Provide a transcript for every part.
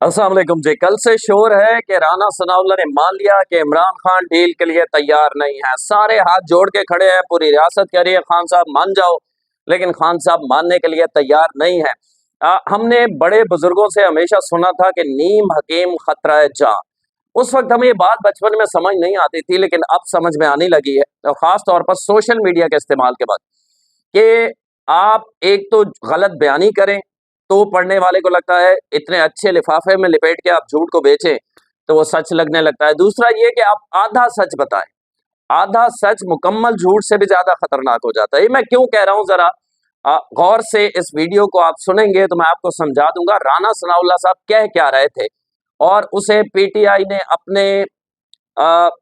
अस्सलाम वालेकुम जी। कल से शोर है कि राना सनाउल्लाह ने मान लिया कि इमरान खान डील के लिए तैयार नहीं है। सारे हाथ जोड़ के खड़े हैं, पूरी रियासत कह रही है खान साहब मान जाओ, लेकिन खान साहब मानने के लिए तैयार नहीं है। हमने बड़े बुजुर्गों से हमेशा सुना था कि नीम हकीम खतरा है जां। उस वक्त हमें ये बात बचपन में समझ नहीं आती थी, लेकिन अब समझ में आने लगी है, और खास तौर पर सोशल मीडिया के इस्तेमाल के बाद, कि आप एक तो गलत बयानी करें तो पढ़ने वाले को लगता है इतने अच्छे लिफाफे में लिपेट के आप झूठ को बेचें तो वो सच लगने लगता है। दूसरा ये कि आप आधा सच बताएं, आधा सच मुकम्मल झूठ से भी ज्यादा खतरनाक हो जाता है। ये मैं क्यों कह रहा हूं, जरा गौर से इस वीडियो को आप सुनेंगे तो मैं आपको समझा दूंगा राना सनाउल्लाह साहब कह क्या रहे थे, और उसे पीटीआई ने अपने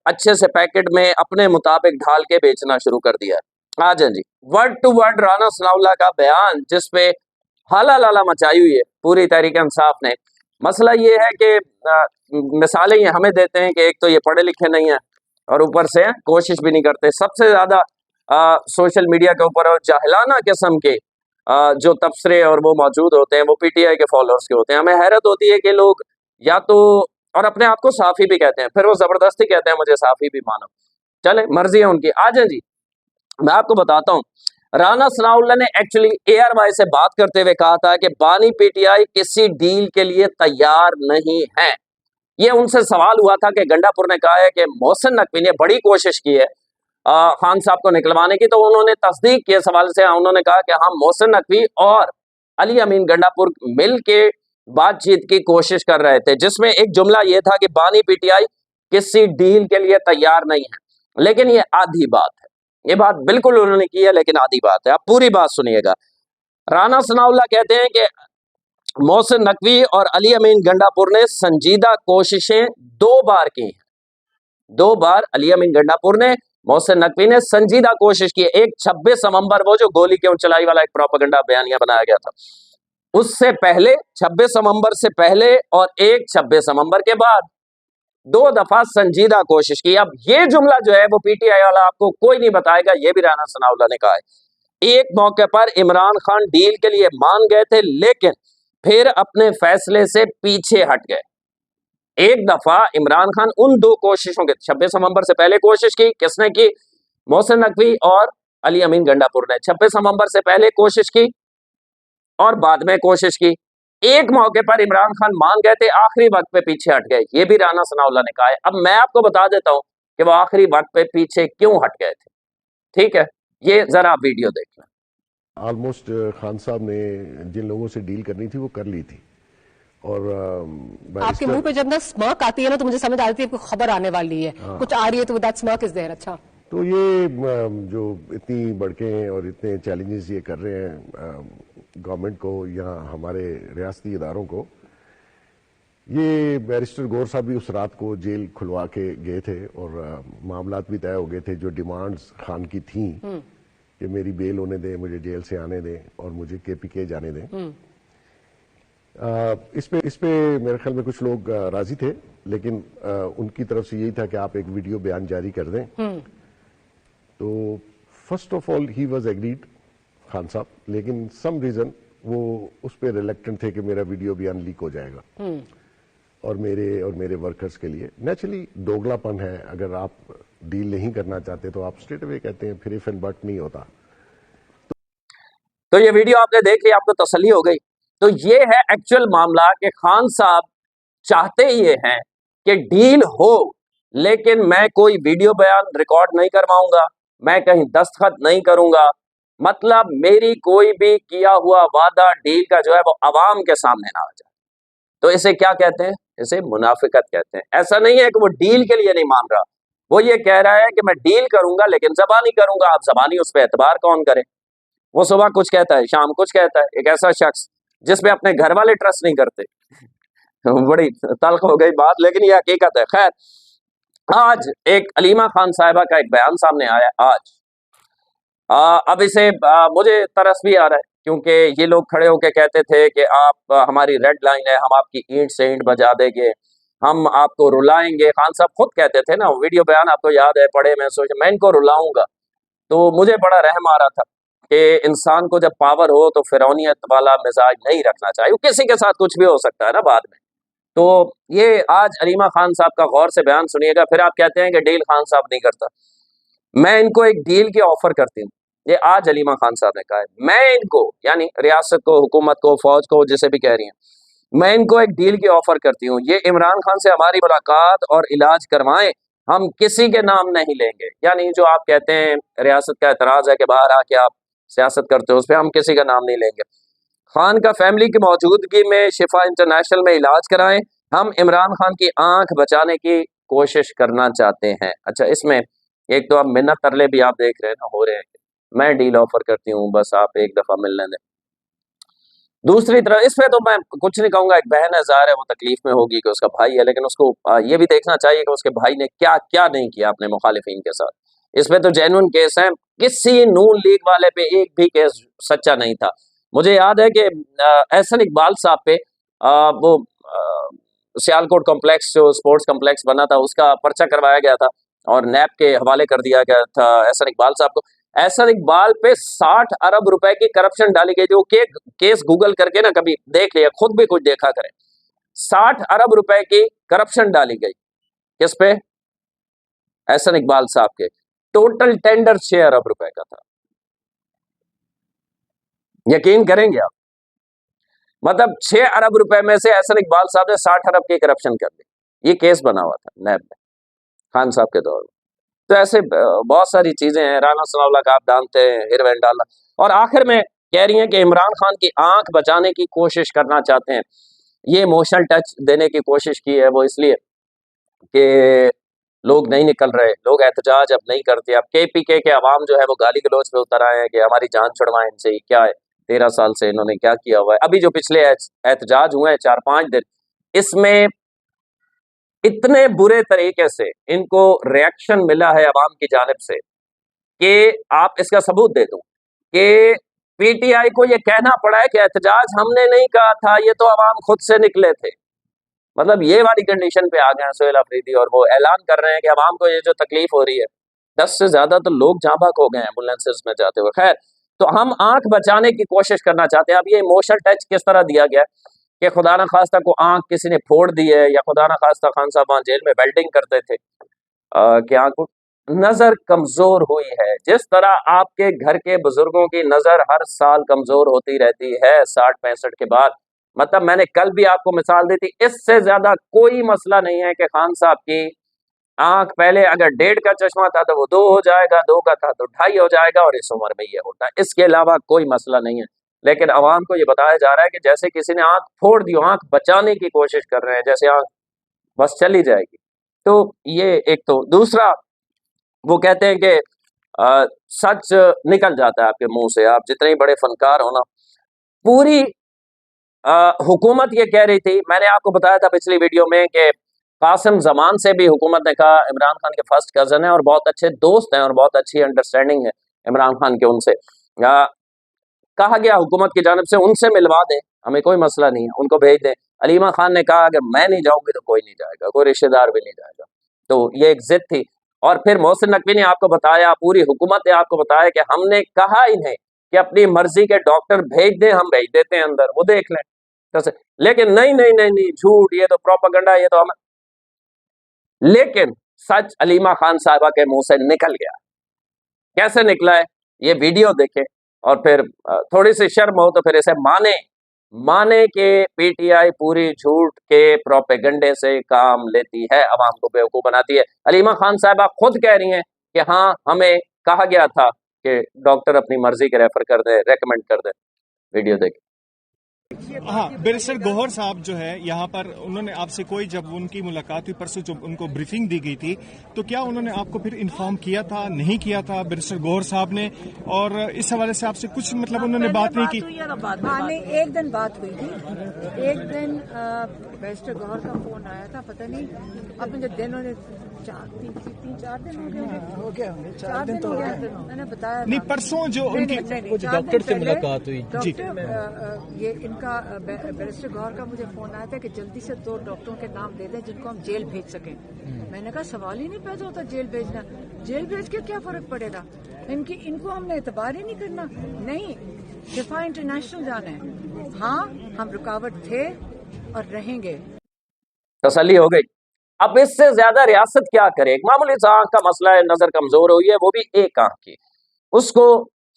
अच्छे से पैकेट में अपने मुताबिक ढाल के बेचना शुरू कर दिया है। हाँ जी, word to word Rana Sanaullah का बयान, जिसपे हाला लाला मचाई हुई है पूरी तहरीक इंसाफ ने। मसला ये है कि मिसालें ये हमें देते हैं कि एक तो ये पढ़े लिखे नहीं है और ऊपर से कोशिश भी नहीं करते। सबसे ज्यादा सोशल मीडिया के ऊपर और जाहिलाना किस्म के जो तबसरे और वो मौजूद होते हैं वो पीटीआई के फॉलोअर्स के होते हैं। हमें हैरत होती है कि लोग या तो और अपने आप को साफी भी कहते हैं, फिर वो जबरदस्ती कहते हैं मुझे साफी भी मानो। चले, मर्जी है उनकी। आ जाए जी, मैं आपको बताता हूँ। राना सनाउल्लाह ने एक्चुअली एआरवाई से बात करते हुए कहा था कि बानी पीटीआई किसी डील के लिए तैयार नहीं है। ये उनसे सवाल हुआ था कि गंडापुर ने कहा है कि मोहसिन नकवी ने बड़ी कोशिश की है खान साहब को निकलवाने की, तो उन्होंने तस्दीक किए सवाल से। उन्होंने कहा कि हम मोहसिन नकवी और अली अमीन गंडापुर मिल के बातचीत की कोशिश कर रहे थे, जिसमें एक जुमला ये था कि बानी पीटीआई किसी डील के लिए तैयार नहीं है। लेकिन ये आधी बात है, ये बात बिल्कुल उन्होंने की है लेकिन आधी बात है। आप पूरी बात सुनिएगा। राना सनाउल्लाह कहते हैं कि मोहसिन नकवी और अली अमीन गंडापुर ने संजीदा कोशिशें 2 बार की हैं। 2 बार अली अमीन गंडापुर ने, मोहसिन नकवी ने संजीदा कोशिश की। एक 26 नवंबर, वो जो गोली क्यों चलाई वाला एक प्रोपेगेंडा बयानिया बनाया गया था, उससे पहले 26 नवंबर से पहले और एक 26 नवंबर के बाद 2 दफा संजीदा कोशिश की। अब ये जुमला जो है वो पीटीआई वाला आपको कोई नहीं बताएगा, ये भी राना सनाउल्लाह ने कहा है। एक मौके पर इमरान खान डील के लिए मान गए थे, लेकिन फिर अपने फैसले से पीछे हट गए। एक दफा इमरान खान उन 2 कोशिशों के, 26 नवंबर से पहले कोशिश की, किसने की? मोहसिन नकवी और अली अमीन गंडापुर ने। 26 नवंबर से पहले कोशिश की और बाद में कोशिश की। एक मौके पर इमरान खान मान गए थे, आखिरी वक्त पे पीछे हट गए। ये भी राना सनाउल्लाह ने कहा है। अब मैं आपको बता देता हूं कि वो आखिरी वक्त पे पीछे क्यों हट गए थे। ठीक है, ये जरा आप वीडियो देख लें। ऑलमोस्ट खान साहब ने जिन लोगों से डील करनी थी वो कर ली थी। और आपके मुंह पे जब ना स्मर्क आती है ना, तो मुझे समझ आती है कोई खबर आने वाली है। कुछ आ रही है तो दैट स्मर्क इज देयर। अच्छा, तो ये जो इतनी बढ़के हैं और इतने चैलेंजेस ये कर रहे हैं गवर्नमेंट को या हमारे रियासती इदारों को, ये बैरिस्टर गौर साहब भी उस रात को जेल खुलवा के गए थे और मामलात भी तय हो गए थे। जो डिमांड्स खान की थी कि मेरी बेल होने दें, मुझे जेल से आने दें और मुझे केपीके जाने दें, इस पे मेरे ख्याल में कुछ लोग राजी थे, लेकिन उनकी तरफ से यही था कि आप एक वीडियो बयान जारी कर दें। तो first of all he was agreed Khan साहब, लेकिन सम रीजन वो उस पर रिलेक्टेंट थे कि मेरा वीडियो बयान लीक हो जाएगा और मेरे वर्कर्स के लिए नेचुरली दोगलापन है। अगर आप डील नहीं करना चाहते तो आप स्ट्रेट अवे कहते हैं, फिर इफ एंड बट नहीं होता। तो ये वीडियो आपने देख ली, आपको तसल्ली हो गई। तो ये है एक्चुअल मामला कि खान साहब चाहते ये हैं कि डील हो, लेकिन मैं कोई वीडियो बयान रिकॉर्ड नहीं करवाऊंगा, मैं कहीं दस्तखत नहीं करूंगा। मतलब मेरी कोई भी किया हुआ वादा डील का जो है वो अवाम के सामने ना आ जाए। तो इसे क्या कहते हैं? इसे मुनाफिकत कहते हैं। ऐसा नहीं है कि वो डील के लिए नहीं मान रहा, वो ये कह रहा है कि मैं डील करूंगा लेकिन जबानी करूंगा। आप जबानी उस पर एतबार कौन करे? वो सुबह कुछ कहता है, शाम कुछ कहता है। एक ऐसा शख्स जिसपे अपने घर वाले ट्रस्ट नहीं करते। बड़ी तल्ख हो गई बात, लेकिन ये हकीकत है। खैर, आज एक अलीमा खान साहिबा का एक बयान सामने आया आज। अब इसे मुझे तरस भी आ रहा है, क्योंकि ये लोग खड़े होकर कहते थे कि आप हमारी रेड लाइन है, हम आपकी ईंट से ईंट बजा देंगे, हम आपको रुलाएंगे। खान साहब खुद कहते थे ना, वीडियो बयान आपको याद है, पढ़े, मैं सोचा मैं इनको रुलाऊंगा। तो मुझे बड़ा रहम आ रहा था कि इंसान को जब पावर हो तो फिरौनियत वाला मिजाज नहीं रखना चाहिए। किसी के साथ कुछ भी हो सकता है ना बाद में। تو یہ آج علیمہ خان صاحب کا غور سے بیان سنیے گا، پھر آپ کہتے ہیں کہ ڈیل خان صاحب نہیں کرتا. میں ان کو ایک ڈیل کی آفر کرتی ہوں. یہ آج علیمہ خان صاحب نے کہا ہے، میں ان کو یعنی ریاست کو، حکومت کو، فوج کو، جسے بھی کہہ رہی ہیں، میں ان کو ایک ڈیل کی آفر کرتی ہوں. یہ عمران خان سے ہماری ملاقات اور علاج کروائیں، ہم کسی کے نام نہیں لیں گے. یعنی جو آپ کہتے ہیں ریاست کا اعتراض ہے کہ باہر آ کے آپ سیاست کرتے ہو، اس پہ ہم کسی کا نام نہیں لیں گے. خان کا فیملی کی موجودگی میں شفا انٹرنیشنل میں علاج کرائیں، ہم عمران خان کی آنکھ بچانے کی کوشش کرنا چاہتے ہیں. اچھا، اس میں ایک تو آپ منت ترلے بھی آپ دیکھ رہے ہیں نا ہو رہے ہیں کہ میں ڈیل آفر کرتی ہوں، بس آپ ایک دفعہ ملنے دیں. دوسری طرف اس پہ تو میں کچھ نہیں کہوں گا، ایک بہن ہے، ظاہر ہے وہ تکلیف میں ہوگی کہ اس کا بھائی ہے، لیکن اس کو یہ بھی دیکھنا چاہیے کہ اس کے بھائی نے کیا کیا نہیں کیا اپنے مخالفین کے ساتھ. اس پہ تو جینوئن کیس ہیں، کسی نون لیگ والے پہ ایک بھی کیس سچا نہیں تھا. مجھے یاد ہے کہ احسن اقبال صاحب پہ وہ سیالکوٹ کمپلیکس جو اسپورٹس کمپلیکس بنا تھا اس کا پرچہ کروایا گیا تھا اور نیب کے حوالے کر دیا گیا تھا احسن اقبال صاحب کو. احسن اقبال پہ 60 ارب روپے کی کرپشن ڈالی گئی. جو کیس گوگل کر کے نا کبھی دیکھ لیا، خود بھی کچھ دیکھا کریں. 60 ارب روپے کی کرپشن ڈالی گئی. کس پہ؟ احسن اقبال صاحب کے. ٹوٹل ٹینڈر 6 ارب روپے کا تھا. یقین کریں گے آپ؟ مطلب 6 ارب روپے میں سے احسن اقبال صاحب نے 60 ارب کی کرپشن کر دی. یہ کیس بنا ہوا تھا نیب میں خان صاحب کے دور میں. تو ایسے بہت ساری چیزیں ہیں. رانا ثناء اللہ کا آپ جانتے ہیں، ہیروین ڈالا. اور آخر میں کہہ رہی ہیں کہ عمران خان کی آنکھ بچانے کی کوشش کرنا چاہتے ہیں. یہ ایموشنل ٹچ دینے کی کوشش کی ہے وہ اس لیے کہ لوگ نہیں نکل رہے، لوگ احتجاج اب نہیں کرتے. اب کے پی کے عوام جو ہے وہ گالی گلوچ پہ اتر آئے ہیں کہ ہماری جان چھڑوائیں ان سے. یہ کیا ہے؟ 13 سال سے انہوں نے کیا کیا ہوا ہے؟ ابھی جو پچھلے احتجاج ہوئے ہیں 4-5 دن، اس میں اتنے برے طریقے سے ان کو ریئیکشن ملا ہے عوام کی جانب سے کہ آپ اس کا ثبوت دے دوں کہ پی ٹی آئی کو یہ کہنا پڑا ہے کہ احتجاج ہم نے نہیں کہا تھا، یہ تو عوام خود سے نکلے تھے. مطلب یہ والی کنڈیشن پہ آ گئے ہیں سہیل آفریدی، اور وہ اعلان کر رہے ہیں کہ عوام کو یہ جو تکلیف ہو رہی ہے، 10 سے زیادہ تو لوگ جاں بحق ہو گئے ہیں ایمبولینسز میں جاتے ہوئے. خیر، تو ہم آنکھ بچانے کی کوشش کرنا چاہتے ہیں. اب یہ ایموشنل ٹچ کس طرح دیا گیا کہ خدا نہ خواستہ کو آنکھ کسی نے پھوڑ دی ہے، یا خدا نہ خواستہ خان صاحب وہاں جیل میں ویلڈنگ کرتے تھے کہ آنکھ نظر کمزور ہوئی ہے. جس طرح آپ کے گھر کے بزرگوں کی نظر ہر سال کمزور ہوتی رہتی ہے 60-65 کے بعد. مطلب میں نے کل بھی آپ کو مثال دی تھی، اس سے زیادہ کوئی مسئلہ نہیں ہے کہ خان صاحب کی آنکھ پہلے اگر 1.5 کا چشمہ تھا تو وہ 2 ہو جائے گا، 2 کا تھا تو 2.5 ہو جائے گا، اور اس عمر میں یہ ہوتا ہے. اس کے علاوہ کوئی مسئلہ نہیں ہے. لیکن عوام کو یہ بتایا جا رہا ہے کہ جیسے کسی نے آنکھ پھوڑ دی، آنکھ بچانے کی کوشش کر رہے ہیں، جیسے آنکھ بس چلی جائے گی. تو یہ ایک تو. دوسرا وہ کہتے ہیں کہ سچ نکل جاتا ہے آپ کے منہ سے، آپ جتنے بڑے فنکار ہو نا. پوری حکومت یہ کہہ رہی تھی، میں نے آپ کو بتایا تھا پچھلی ویڈیو میں کہ قاسم زمان سے بھی حکومت نے کہا، عمران خان کے فرسٹ کزن ہیں اور بہت اچھے دوست ہیں اور بہت اچھی انڈرسٹینڈنگ ہے عمران خان کے ان سے. کہا گیا حکومت کی جانب سے ان سے ملوا دیں، ہمیں کوئی مسئلہ نہیں ہے، ان کو بھیج دیں. علیمہ خان نے کہا اگر میں نہیں جاؤں گی تو کوئی نہیں جائے گا، کوئی رشتہ دار بھی نہیں جائے گا. تو یہ ایک ضد تھی. اور پھر محسن نقوی نے آپ کو بتایا، پوری حکومت نے آپ کو بتایا کہ ہم نے کہا انہیں کہ اپنی مرضی کے ڈاکٹر بھیج دیں، ہم بھیج دیتے ہیں اندر، وہ دیکھ لیں. لیکن نہیں جھوٹ، یہ تو پروپیگنڈا، یہ تو ہم. لیکن سچ علیمہ خان صاحبہ کے منہ سے نکل گیا. کیسے نکلا ہے یہ ویڈیو دیکھیں، اور پھر تھوڑی سی شرم ہو تو پھر اسے مانے کہ پی ٹی آئی پوری جھوٹ کے پروپیگنڈے سے کام لیتی ہے، عوام کو بیوقوف بناتی ہے. علیمہ خان صاحبہ خود کہہ رہی ہیں کہ ہاں ہمیں کہا گیا تھا کہ ڈاکٹر اپنی مرضی کے ریفر کر دیں، ریکمینڈ کر دیں. ویڈیو دیکھیں. ہاں، بیرسٹر گوہر صاحب جو ہے یہاں پر، انہوں نے آپ سے کوئی، جب ان کی ملاقات ہوئی پرسوں جب ان کو بریفنگ دی گئی تھی، تو کیا انہوں نے آپ کو پھر انفارم کیا تھا، نہیں کیا تھا بیرسٹر گوہر صاحب نے؟ اور اس حوالے سے آپ سے کچھ مطلب انہوں نے بات نہیں کی؟ ہاں نہیں، ایک دن بات ہوئی تھی. ایک دن بیرسٹر گوہر کا فون آیا تھا، پتہ نہیں اب مجھے دن ہونے 4 دن ہو گئے ہوں گے. 4 دن ہو گئے. میں نے بتایا نہیں، پرسوں جو ان کی ڈاکٹر سے ملاقات ہوئی. یہ ان کا بیرسٹر گوہر کا مجھے فون آیا تھا کہ جلدی سے 2 ڈاکٹروں کے نام دے دیں جن کو ہم جیل بھیج سکیں. میں نے کہا سوال ہی نہیں پیدا ہوتا جیل بھیجنا، جیل بھیج کے کیا فرق پڑے گا، ان کو ہم نے اعتبار ہی نہیں کرنا. نہیں، شفا انٹرنیشنل جانا ہے. ہاں ہم رکاوٹ تھے اور رہیں گے. तसल्ली हो गई। अब इससे ज्यादा रियासत क्या करे? एक मामूली सा आंख का मसला है, नजर कमजोर हुई है, वो भी एक आंख की, उसको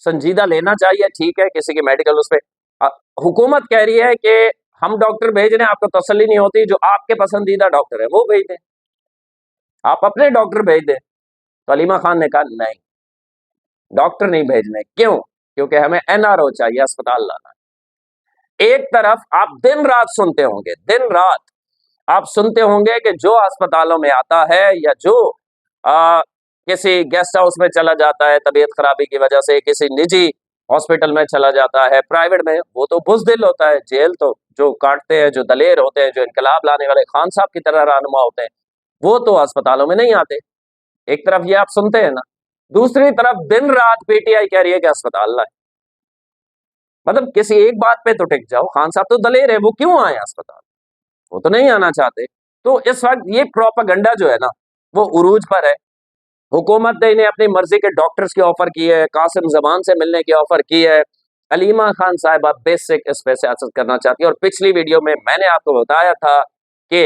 संजीदा लेना चाहिए, ठीक है, किसी की मेडिकल उस पर हुकूमत कह रही है कि हम डॉक्टर भेज रहे हैं, आपको तसल्ली नहीं होती, जो आपके पसंदीदा डॉक्टर है वो भेज दें, आप अपने डॉक्टर भेज दें। तो अलीमा खान ने कहा नहीं, डॉक्टर नहीं भेजने। क्यों? क्योंकि हमें एनआरओ चाहिए, अस्पताल लाना। एक तरफ आप दिन रात सुनते होंगे, दिन रात आप सुनते होंगे कि जो अस्पतालों में आता है या जो किसी गेस्ट हाउस में चला जाता है तबीयत खराबी की वजह से, किसी निजी हॉस्पिटल में चला जाता है, प्राइवेट में, वो तो बुज़दिल होता है। जेल तो जो काटते हैं, जो दलेर होते हैं, जो इनकलाब लाने वाले खान साहब की तरह रहनुमा होते हैं, वो तो अस्पतालों में नहीं आते। एक तरफ ये आप सुनते हैं ना, दूसरी तरफ दिन रात पीटीआई कह रही है कि अस्पताल लाए। मतलब किसी एक बात पे तो टिक जाओ, खान साहब तो दलेर है, वो क्यों आए अस्पताल? वो तो नहीं आना चाहते। तो इस वक्त ये प्रोपेगेंडा जो है ना, वो उरूज पर है। हुकूमत ने इन्हें अपनी मर्जी के डॉक्टर्स की ऑफर की है, कासिम जमान से मिलने की ऑफर की है। अलीमा खान साहिबा बेसिक इस पे सियासत करना चाहती है। और पिछली वीडियो में मैंने आपको बताया था कि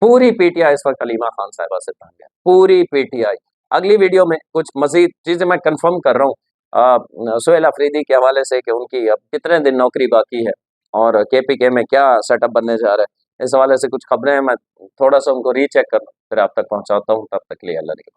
पूरी पीटीआई इस वक्त अलीमा खान साहिबा से तंग है, पूरी पीटीआई। अगली वीडियो में कुछ मजीद चीजें मैं कंफर्म कर रहा हूँ सुहेल अफरीदी के हवाले से कि उनकी अब कितने दिन नौकरी बाकी है और केपीके में क्या सेटअप बनने जा रहा है, इस हवाले से कुछ खबरें हैं। मैं थोड़ा सा उनको रीचेक कर फिर आप तक पहुंचाता हूँ। तब तक के लिए अल्लाह के